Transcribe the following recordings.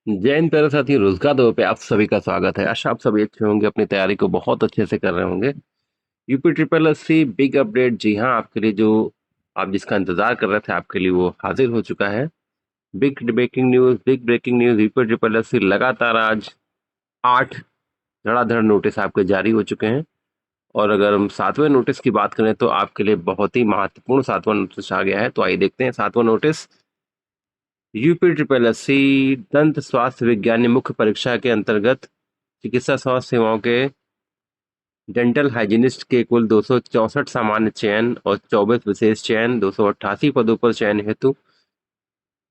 जैन प्यारे साथी रोजगार दो पे आप सभी का स्वागत है। आशा आप सभी अच्छे होंगे, अपनी तैयारी को बहुत अच्छे से कर रहे होंगे। UP triple S C big update, जी हाँ, आपके लिए जो आप जिसका इंतजार कर रहे थे आपके लिए वो हाजिर हो चुका है। Big breaking news, UP triple S C लगातार आज 8 धड़ाधड़ नोटिस आपके जारी हो चुके हैं। और अगर हम 7वें नोटिस की बात करें तो आपके लिए बहुत ही महत्वपूर्ण 7वां नोटिस आ गया है। तो आइए देखते हैं 7वां notice. UP triple S C दंत स्वास्थ्य विज्ञान मुख्य परीक्षा के अंतर्गत चिकित्सा स्वास्थ्य सेवाओं के डेंटल हाइजीनिस्ट के कुल 264 सामान्य चयन और 24 विशेष चयन, 288 पदों पर चयन हेतु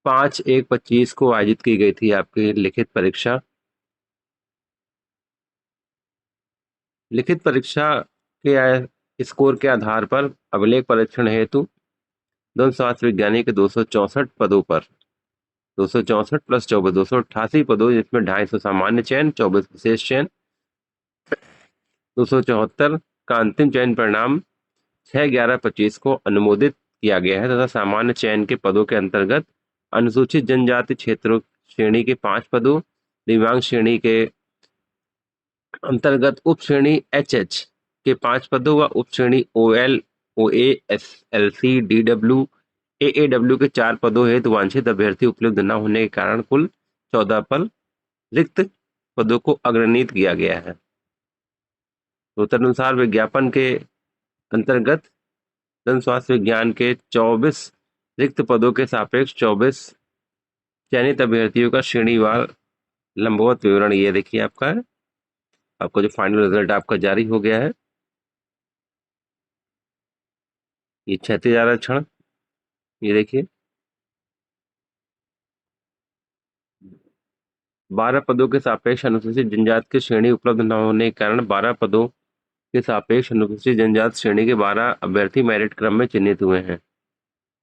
5/1/25 को आयोजित की गई थी आपकी लिखित परीक्षा। लिखित परीक्षा के स्कोर के आधार पर अभिलेख परीक्षण हेतु दंत स्वास्थ्य विज्ञानी के 264 पदों पर 264 प्लस 24 288 पदों, जिसमें 250 सामान्य चयन, 24 विशेष चयन, 274 का अंतिम चयन परिणाम 6/11/25 को अनुमोदित किया गया है तथा सामान्य चयन के पदों के अंतर्गत अनुसूचित जनजाति क्षेत्रों श्रेणी के 5 पदों, दिव्यांग श्रेणी के अंतर्गत उप श्रेणी एच के 5 पदों व उप श्रेणी OL, OA, SLC, DW, AAW के 4 पदों हेतु वांछित अभ्यर्थी उपलब्ध न होने के कारण कुल 14 पर रिक्त पदों को अग्रणीत किया गया है। तो तदनुसार विज्ञापन के अंतर्गत जन स्वास्थ्य विज्ञान के 24 रिक्त पदों के सापेक्ष 24 चयनित अभ्यर्थियों का श्रेणीवार लंबवत विवरण ये देखिए आपका जो फाइनल रिजल्ट आपका जारी हो गया है। ये क्षैतिज आरक्षण, ये देखिए 12 पदों के सापेक्ष अनुसूचित जनजाति की श्रेणी उपलब्ध न होने के कारण 12 पदों के सापेक्ष अनुसूचित जनजाति श्रेणी के 12 अभ्यर्थी मेरिट क्रम में चिन्हित हुए हैं।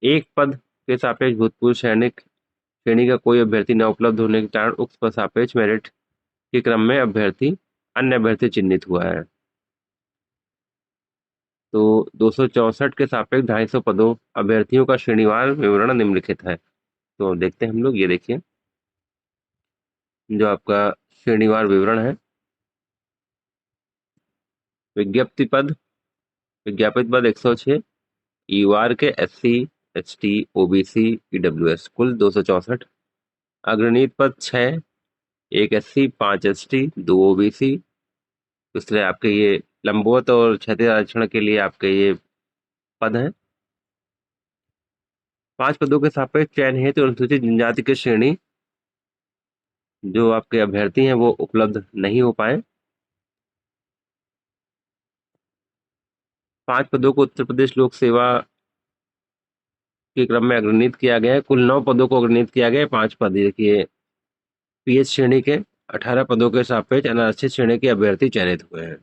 एक पद के सापेक्ष भूतपूर्व सैनिक श्रेणी का कोई अभ्यर्थी न उपलब्ध होने के कारण उक्त पद सापेक्ष मेरिट के क्रम में अन्य अभ्यर्थी चिन्हित हुआ है। तो 264 के सापेक्ष 250 पदों अभ्यर्थियों का श्रेणीवार विवरण निम्नलिखित है। तो देखते हैं हम लोग, ये देखिए जो आपका श्रेणीवार विवरण है। विज्ञप्ति पद विज्ञापित पद 106, यूआर के SC, ST, OBC, EWS कुल 264। अग्रणीत पद 6, 1 SC, 5 ST, 2 OBC। दूसरे आपके ये लंबवत और क्षैतिज आरक्षण के लिए आपके ये पद हैं। 5 पदों के सापेक्ष चयन हेतु अनुसूचित जनजाति की श्रेणी जो आपके अभ्यर्थी हैं वो उपलब्ध नहीं हो पाए। 5 पदों को उत्तर प्रदेश लोक सेवा के क्रम में अग्रणीत किया गया है। कुल 9 पदों को अग्रणीत किया गया है। 5 पद देखिए PH श्रेणी के 18 पदों के सापेक्ष अनारक्षित श्रेणी के अभ्यर्थी चयनित हुए हैं।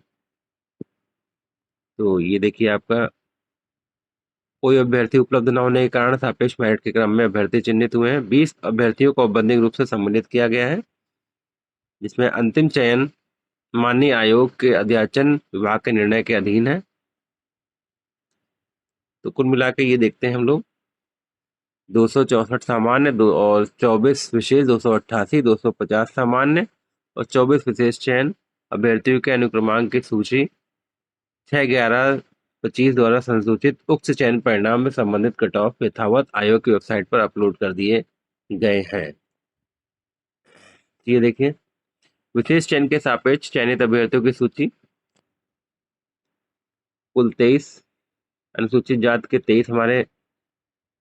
तो ये देखिए आपका कोई अभ्यर्थी उपलब्ध न होने के कारण सापेक्ष मेरिट के क्रम में अभ्यर्थी चिन्हित हुए हैं। 20 अभ्यर्थियों को औपबंधिक रूप से सम्मानित किया गया है, जिसमें अंतिम चयन माननीय आयोग के अध्याचन विभाग के निर्णय के अधीन है। तो कुल मिला के ये देखते हैं हम लोग 264 सामान्य दो और 24 विशेष, 288, 250 सामान्य और 24 विशेष चयन अभ्यर्थियों के अनुक्रमांक की सूची 6/11/25 द्वारा संसूचित उक्त चयन परिणाम में संबंधित कट ऑफ यथावत आयोग की वेबसाइट पर अपलोड कर दिए गए हैं। ये देखिए विशेष चयन के सापेक्ष चयनित अभ्यर्थियों की सूची कुल 23, अनुसूचित जाति के 23 हमारे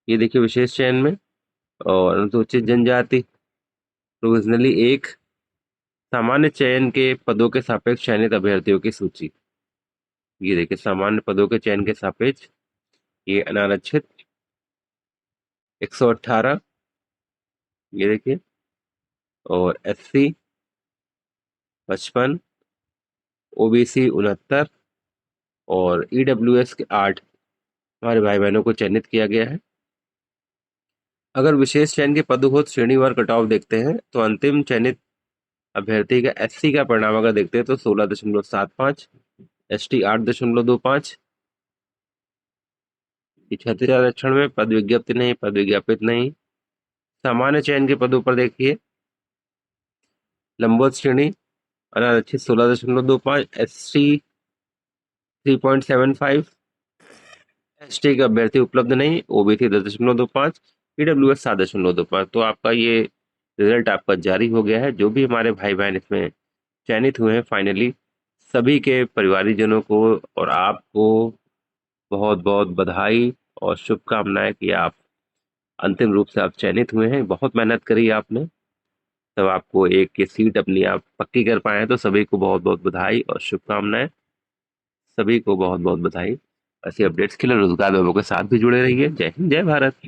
ये देखिए विशेष चयन में, और अनुसूचित जनजाति प्रोविजनली 1, सामान्य चयन के पदों के सापेक्ष चयनित अभ्यर्थियों की सूची ये देखिए सामान्य पदों के चयन के सापेक्ष ये अनारक्षित 118 ये देखिए, और SC 55, OBC 69 और EWS के 8 हमारे भाई बहनों को चयनित किया गया है। अगर विशेष चयन के पदों को श्रेणीवार कट ऑफ देखते हैं तो अंतिम चयनित अभ्यर्थी का SC का परिणाम अगर देखते हैं तो 16.75, ST 8.25, क्षैतिज आरक्षण में पद विज्ञप्ति नहीं, पद विज्ञापित नहीं। सामान्य चयन के पदों पर देखिए लंबवत श्रेणी अनारक्षित 16.25, SC 3.75, ST का अभ्यर्थी उपलब्ध नहीं, OBC 10.25, EWS 7.25। तो आपका ये रिजल्ट आपका जारी हो गया है। जो भी हमारे भाई बहन इसमें चयनित हुए हैं फाइनली, सभी के परिवारीजनों को और आपको बहुत बहुत बधाई और शुभकामनाएं कि आप अंतिम रूप से आप चयनित हुए हैं। बहुत मेहनत करी आपने, तब आपको एक ये सीट अपनी आप पक्की कर पाए हैं। तो सभी को बहुत बहुत बधाई और शुभकामनाएं। सभी को बहुत बहुत बधाई। ऐसी अपडेट्स के लिए रोजगार बाबू के साथ भी जुड़े रहिए। जय हिंद, जय भारत।